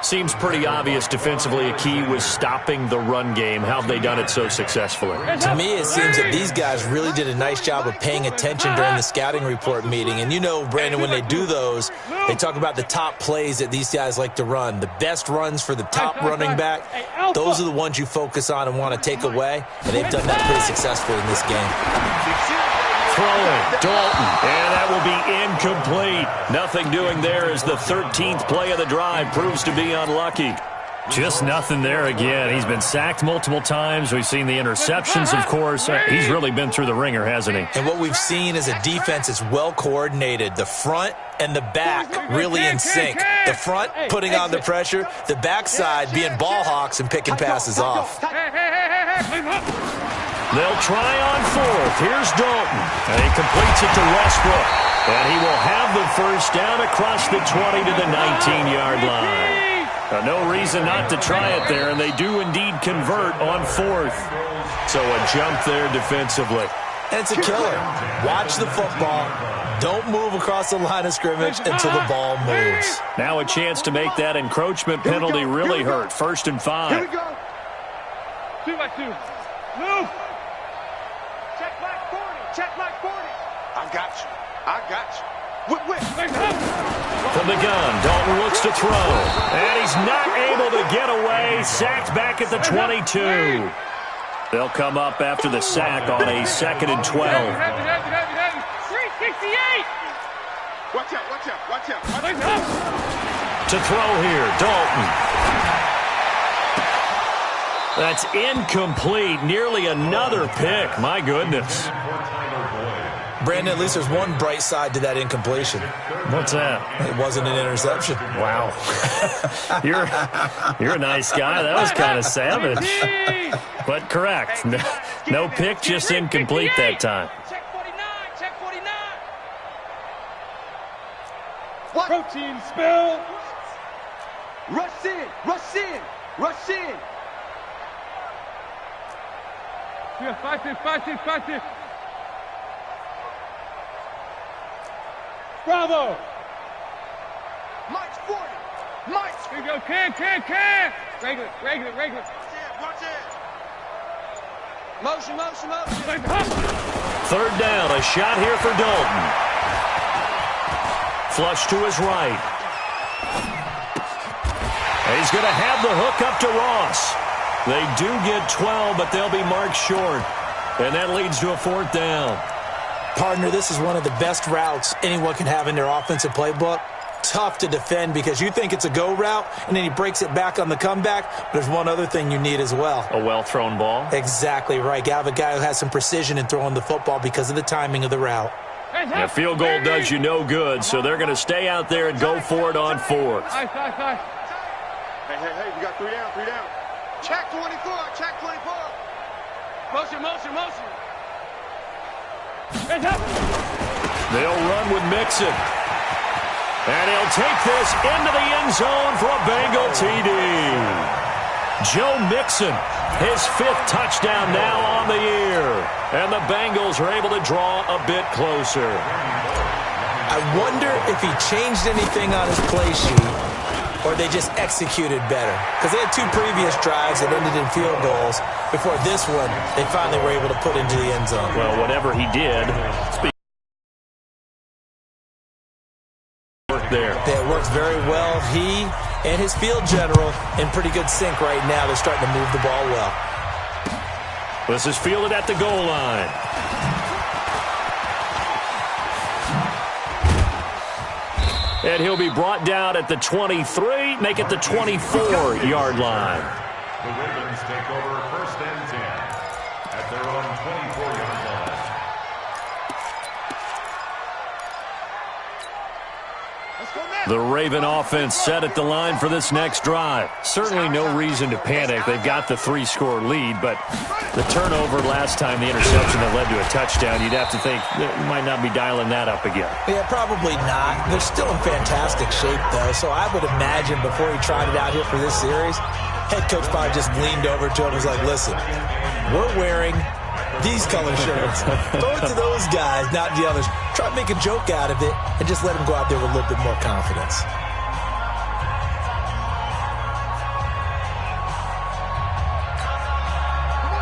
Seems pretty obvious defensively a key was stopping the run game. How have they done it so successfully? To me, it seems that these guys really did a nice job of paying attention during the scouting report meeting. And you know, Brandon, when they do those, they talk about the top plays that these guys like to run. The best runs for the top running back, those are the ones you focus on and want to take away. And they've done that pretty successfully in this game. Throwing, Dalton, and that will be incomplete. Nothing doing there as the 13th play of the drive proves to be unlucky. Just nothing there again. He's been sacked multiple times. We've seen the interceptions, of course. He's really been through the ringer, hasn't he? And what we've seen is a defense that's well coordinated. The front and the back really in sync. The front putting on the pressure, the backside being ball hawks and picking passes off. They'll try on 4th. Here's Dalton. And he completes it to Westbrook. And he will have the first down across the 20 to the 19-yard line. No reason not to try it there, and they do indeed convert on 4th. So a jump there defensively. And it's a killer. Watch the football. Don't move across the line of scrimmage until the ball moves. Now a chance to make that encroachment penalty really hurt. 1st and 5. Here we go. 2 by 2. Move. Check my 40. I got you. Whip. From the gun, Dalton looks to throw. And he's not able to get away. Sacked back at the 22. They'll come up after the sack on a 2nd and 12. 368. Watch out. To throw here, Dalton. That's incomplete. Nearly another pick. My goodness. Brandon, at least there's one bright side to that incompletion. What's that? It wasn't an interception. Wow. You're a nice guy. That was kind of savage. But correct. No pick, just incomplete that time. Check 49. Protein spill. Rush in. Fight. Bravo. Mike's 40. Mike's. Here you go. Can. Regular. Watch it. Motion. Third down, a shot here for Dalton. Flush to his right. He's going to have the hook up to Ross. They do get 12, but they'll be marked short. And that leads to a fourth down. Partner, this is one of the best routes anyone can have in their offensive playbook. Tough to defend because you think it's a go route, and then he breaks it back on the comeback. But there's one other thing you need as well. A well-thrown ball. Exactly right. You have a guy who has some precision in throwing the football because of the timing of the route. A field goal does you no good, so they're going to stay out there and go for it on fourth. Hey, You got 3 down. Check 24. Motion. They'll run with Mixon. And he'll take this into the end zone for a Bengal TD. Joe Mixon, his 5th touchdown now on the year. And the Bengals are able to draw a bit closer. I wonder if he changed anything on his play sheet or they just executed better. Because they had 2 previous drives that ended in field goals. Before this one, they finally were able to put into the end zone. Well, whatever he did, there. It works very well. He and his field general in pretty good sync right now. They're starting to move the ball well. This is fielded at the goal line. And he'll be brought down at the 23, make it the 24-yard line. The Ravens take over 1st and 10 at their own 24-yard line. The Raven offense set at the line for this next drive. Certainly no reason to panic. They've got the 3-score lead, but the turnover last time, the interception that led to a touchdown, you'd have to think they might not be dialing that up again. Yeah, probably not. They're still in fantastic shape, though, so I would imagine before he tried it out here for this series, head coach probably just leaned over to him and was like, listen, we're wearing these color shirts. Throw it to those guys, not the others. Try to make a joke out of it and just let them go out there with a little bit more confidence.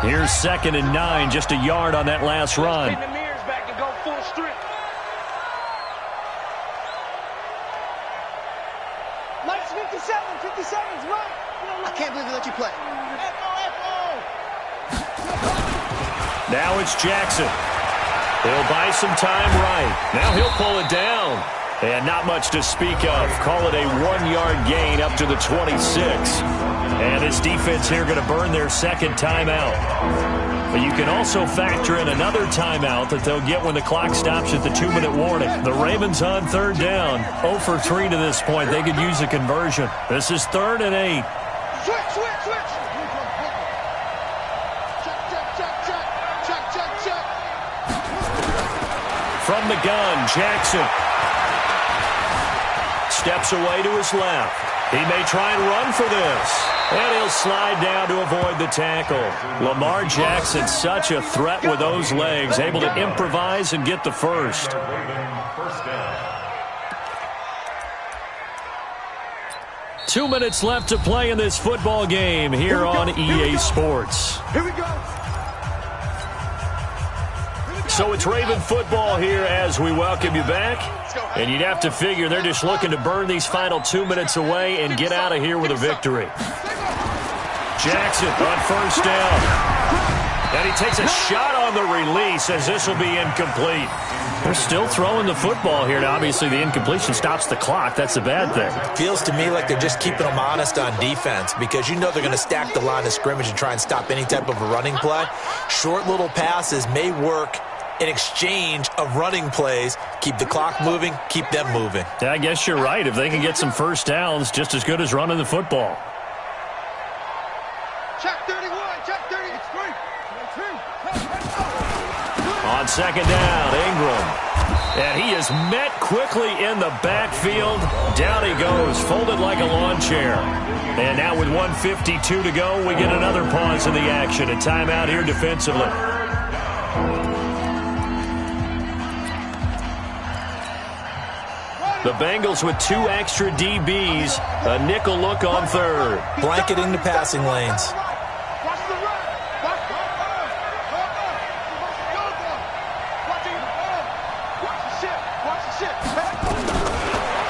Here's 2nd and 9, just a yard on that last run. Spin the mirrors back and go full strip. Mike's 57's right. I can't believe they let you play. Now it's Jackson. He'll buy some time right. Now he'll pull it down. And not much to speak of. Call it a 1-yard gain up to the 26. And this defense here going to burn their 2nd timeout. But you can also factor in another timeout that they'll get when the clock stops at the 2-minute warning. The Ravens on 3rd down. 0 for 3 to this point. They could use a conversion. This is 3rd and 8. Switch. Check. From the gun, Jackson steps away to his left. He may try and run for this. And he'll slide down to avoid the tackle. Lamar Jackson, such a threat with those legs, able to improvise and get the first. First down. 2 minutes left to play in this football game here on EA Sports. Here we go. So it's Raven football here as we welcome you back. And you'd have to figure they're just looking to burn these final 2 minutes away and get out of here with a victory. Jackson on 1st down. And he takes a shot on the release as this will be incomplete. They're still throwing the football here. Now, obviously, the incompletion stops the clock. That's a bad thing. Feels to me like they're just keeping them honest on defense because you know they're going to stack the line of scrimmage and try and stop any type of a running play. Short little passes may work in exchange of running plays. Keep the clock moving, keep them moving. Yeah, I guess you're right. If they can get some first downs, just as good as running the football. Check 31, check 30. It's free. On 2nd down, Ingram. And he is met quickly in the backfield. Down he goes, folded like a lawn chair. And now with 1:52 to go, we get another pause in the action. A timeout here defensively. The Bengals with 2 extra DBs, a nickel look on third. Blanketing the passing lanes.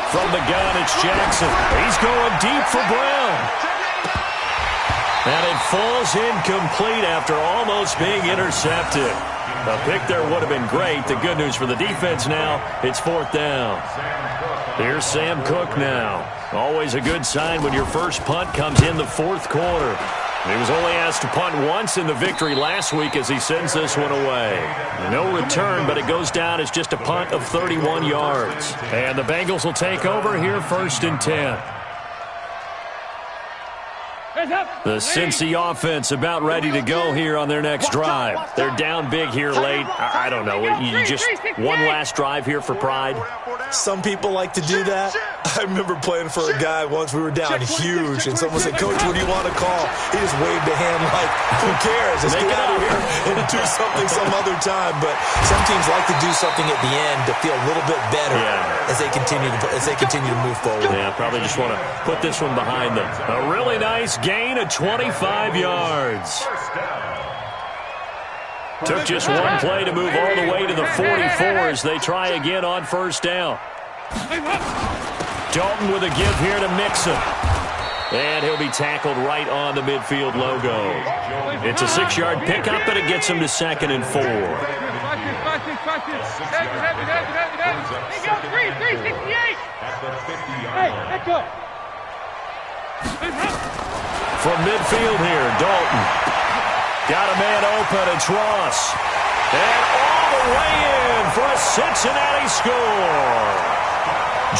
From the gun, it's Jackson. He's going deep for Brown. And it falls incomplete after almost being intercepted. A pick there would have been great. The good news for the defense now, it's 4th down. Here's Sam Cook now. Always a good sign when your first punt comes in the 4th quarter. He was only asked to punt once in the victory last week as he sends this one away. No return, but it goes down as just a punt of 31 yards. And the Bengals will take over here 1st and 10. The Cincy offense about ready to go here on their next drive. They're down big here late. I don't know. You just one last drive here for pride? Some people like to do that. I remember playing for a guy once. We were down huge, and someone said, "Coach, what do you want to call?" He just waved a hand like, "Who cares? Let's get out of here and do something some other time." But some teams like to do something at the end to feel a little bit better as they continue to move forward. Yeah, probably just want to put this one behind them. A really nice gain of 25 yards. Took just one play to move all the way to the 44 as they try again on 1st down. Dalton with a give here to Mixon. And he'll be tackled right on the midfield logo. It's a 6-yard pickup, but it gets him to 2nd and 4. From midfield here, Dalton. Got a man open, it's Ross. And all the way in for a Cincinnati score.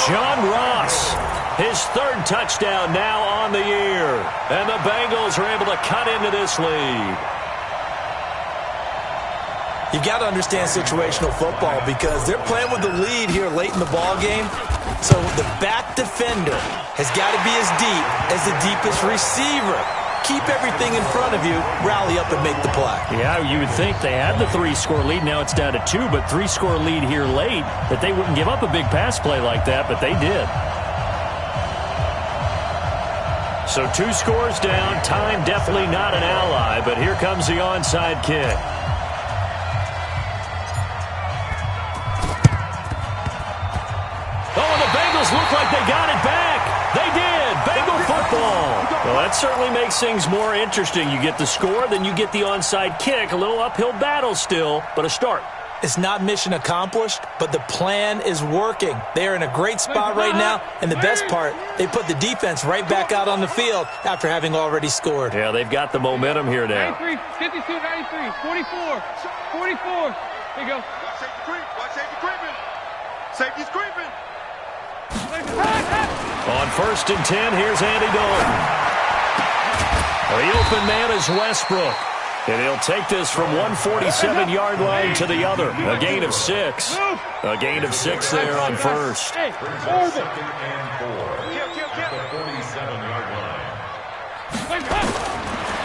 John Ross, his 3rd touchdown now on the year. And the Bengals are able to cut into this lead. You got to understand situational football because they're playing with the lead here late in the ball game. So the back defender has got to be as deep as the deepest receiver. Keep everything in front of you, rally up and make the play. Yeah, you would think they had the 3-score lead. Now it's down to 2, but 3-score lead here late, that they wouldn't give up a big pass play like that, but they did. So 2 scores down. Time definitely not an ally, but here comes the onside kick. Oh, and the Bengals look like they got it back. They did. Bengal football. Well, that certainly makes things more interesting. You get the score, then you get the onside kick. A little uphill battle still, but a start. It's not mission accomplished, but the plan is working. They are in a great spot right now, and the best part, they put the defense right back out on the field after having already scored. Yeah, they've got the momentum here now. 93, 52, 93, 44, 44. There you go. Watch safety creeping. Safety's creeping. On 1st and 10, here's Andy Dalton. The open man is Westbrook. And he'll take this from 147-yard line to the other. A gain of 6. A gain of 6 there on 1st.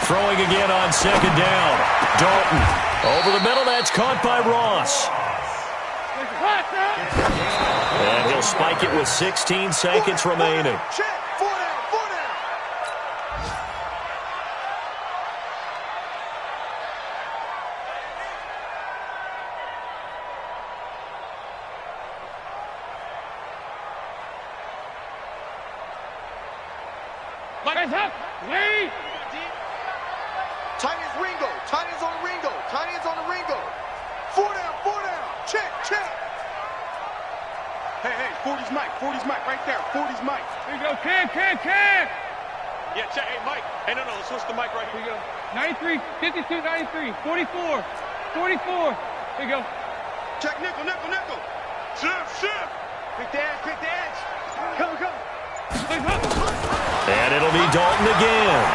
Throwing again on 2nd down. Dalton over the middle. That's caught by Ross. And he'll spike it with 16 seconds remaining. Tight ends Ringo. Tight ends on the Ringo. Tight ends on the Ringo. 4 down, 4 down. Check, check. Hey, 40's Mike. 40's Mike right there. 40's Mike. Here you go. Cam. Yeah, check. Hey, Mike. Hey, no. Let's switch the mic right here. Here you go. 93, 52, 93, 44. Here you go. Check nickel. Shift. Pick the edge. Come. And it'll be Dalton again.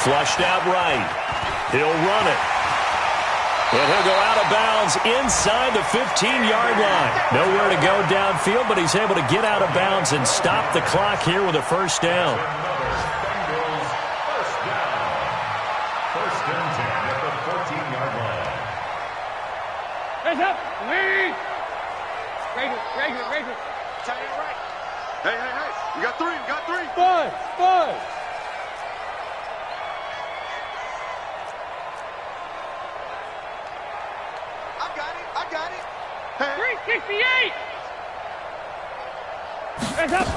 Flushed out right. He'll run it. And he'll go out of bounds inside the 15-yard line. Nowhere to go downfield, but he's able to get out of bounds and stop the clock here with a 1st down. First and 10 at the 14-yard line. Hands up. Lead. Regular. Tight end right. Hey. We got three. Five. I got it. Hey. 368. Hands up.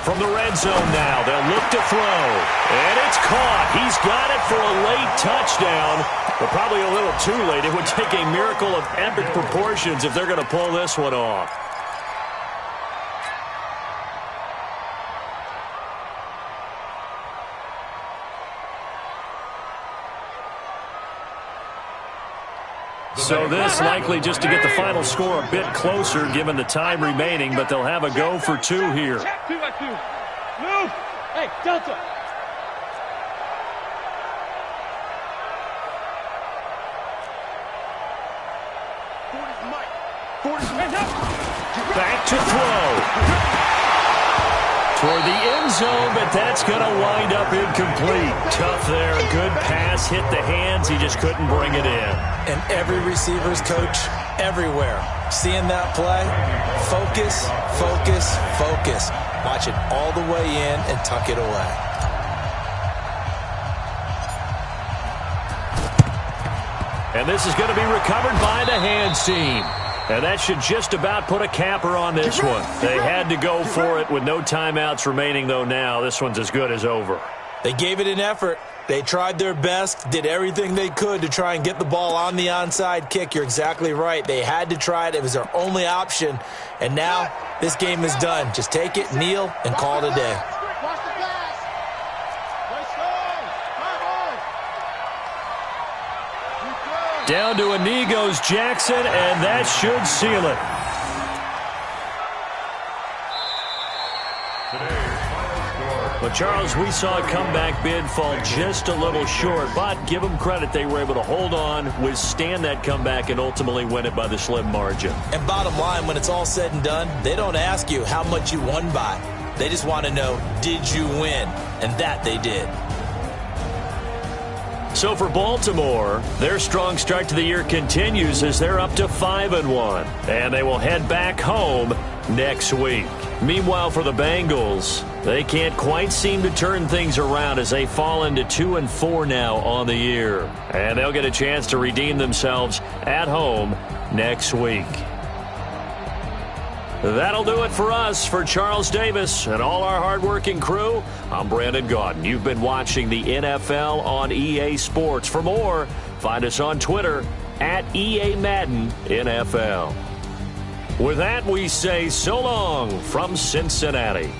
From the red zone now, they'll look to throw. And it's caught. He's got it for a late touchdown, but probably a little too late. It would take a miracle of epic proportions if they're going to pull this one off. So this likely just to get the final score a bit closer given the time remaining, but they'll have a go for two here. Check 2 by 2. Move. Hey, Delta. Back to throw. Toward the end zone, but that's going to wind up incomplete. Tough there. Good pass. Hit the hands. He just couldn't bring it in. And every receiver's coach everywhere. Seeing that play, focus. Watch it all the way in and tuck it away. And this is going to be recovered by the hands team. And that should just about put a capper on this one. They had to go for it with no timeouts remaining, though now this one's as good as over. They gave it an effort. They tried their best, did everything they could to try and get the ball on the onside kick. You're exactly right. They had to try it. It was their only option. And now this game is done. Just take it, kneel, and call it a day. Down to a knee goes Jackson, and that should seal it. But, Charles, we saw a comeback bid fall just a little short, but give them credit. They were able to hold on, withstand that comeback, and ultimately win it by the slim margin. And bottom line, when it's all said and done, they don't ask you how much you won by. They just want to know, did you win? And that they did. So for Baltimore, their strong start to the year continues as they're up to 5-1, and they will head back home next week. Meanwhile, for the Bengals, they can't quite seem to turn things around as they fall into 2-4 now on the year, and they'll get a chance to redeem themselves at home next week. That'll do it for us. For Charles Davis and all our hardworking crew, I'm Brandon Gaudin. You've been watching the NFL on EA Sports. For more, find us on Twitter at EA Madden NFL. With that, we say so long from Cincinnati.